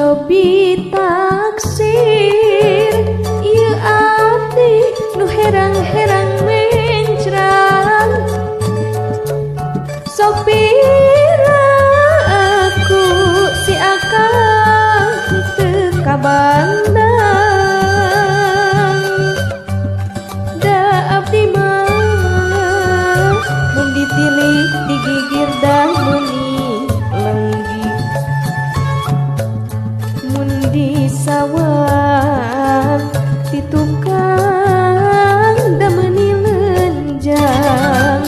Cobi taksir ieu ati nu herang-herang mencrang sopira aku si akang teu kabandang da abdi mah mun ditilih digigir dah meuni lenggih mun disawang ti tukang da meuni lenjang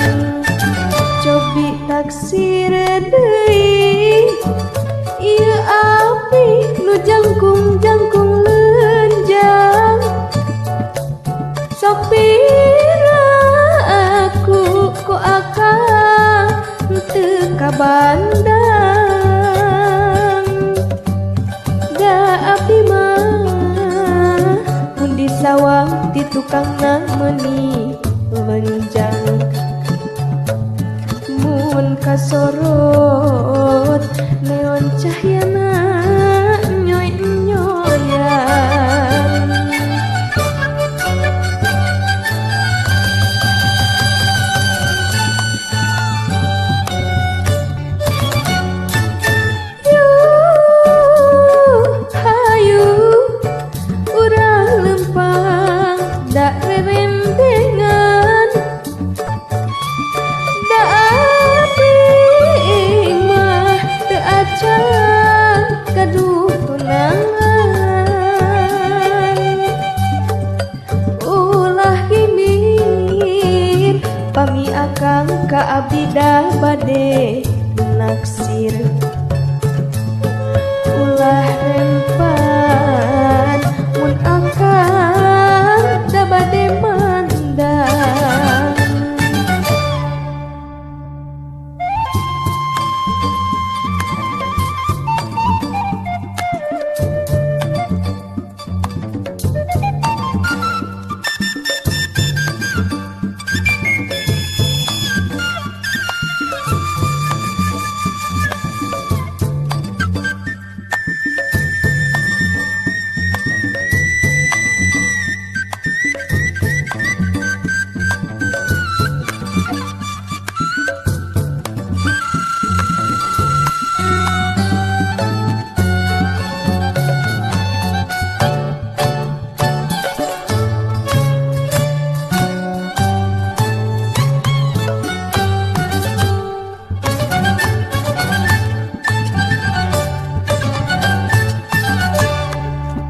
cobi taksir deui ieu api nu jangkung-jangkung lenjang sopira aku ku akang teu kabandang da abdi mah mun disawang ti tukangna meuni lenjang mun kasorot neon cahyana nyoy-nyoyan hayu urang lempang da rerendengan da abdi mah teu acan gaduh tunangan ulah gimir pami akang ka abdi da bade naksir ulah rempan mun akang da bade mandang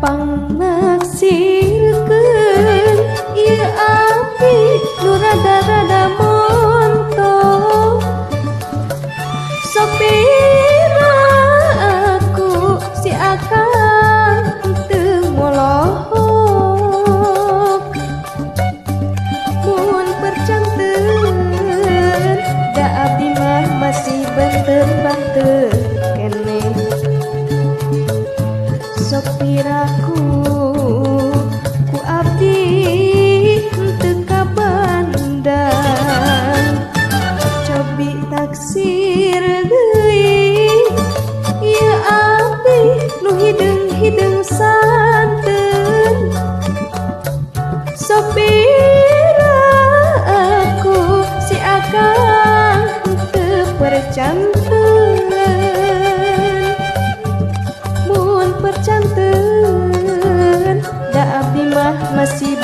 pangnaksirkeun ieu api nu rada-rada montok sopira aku si akang teu molohok mun percanteun da abdi mah masih banter-banter keneh sopiraku ku abdi teu kabandang cobi taksir deui ieu api nu hideung-hideung santeun sopira aku si akang teu percanteun mun percanteun da abdi mah masih